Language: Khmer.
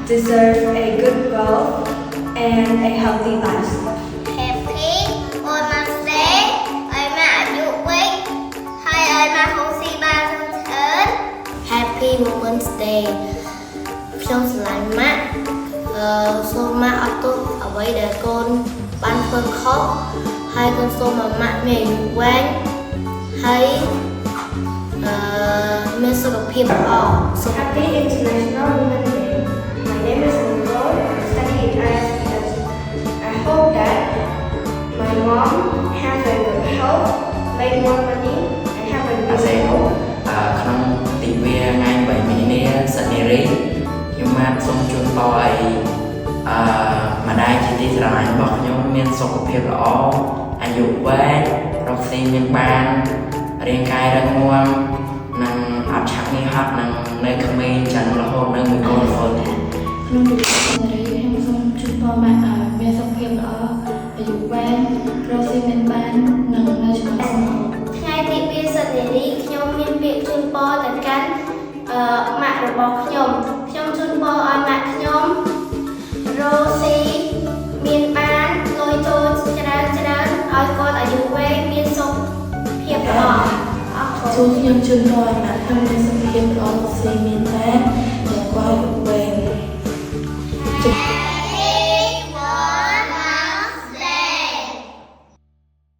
deserve a good wealth and a healthy life. Happy Women's Day ឲ្យម៉ាក់អាយុវិញហើយឲ្យម៉ាក់ហូស៊ីបានអើន Happy Women's Day ខ្ញុំស្រឡាញ់ម៉ាក់សូមម៉ាក់អត់ទោសអ្វីដែលកូនបានធ្វើខុសហើយកូនសូមឲ្យម៉ាក់មានអាយុវែងហើយមានសុខភាពល្អ So happy International Women's Day. My name is Nicole. I study in ISPS. I hope that my mom has a good health, make more money, and have a good school. ក្នុងទិវាថ្ងៃ8មីនាសប្តាហ៍នេះខ្ញុំបានសូមជូនពរឲ្យម្ដាយជាទីស្រឡាញ់របស់ខ្ញុំមានសុខភាពល្អអាយុវែងរកស៊ីមានបានរាងកាយរឹងមាំនិងអត់ឆាប់ងាយហត់និងនៅក្មេងចាស់រហូតនៅមួយកូនរហូត ក្នុងទិវាសប្តាហ៍នេះខ្ញុំសូមជូនពរម៉ាក់ឲ្យមានសុខភាពល្អអាយុវែងរកស៊ីមានបាននិងនៅជាមួយសង្គម ថ្ងៃទិវាសប្តាហ៍នេះខ្ញុំមានពាក្យជូនពរទៅកាន់ម៉ាក់របស់ខ្ញុំជូនពរឲ្យម៉ាក់ខ្ញុំរស់ស៊ីមានបានលុយចូលច្រើនឲ្យគាត់អាយុវែងមានសុខភាពល្អអរគុណ ខ្ញុំជូនពរឲ្យម៉ាក់ខ្ញុំមានសុខភាពល្អរកស៊ីមានបាន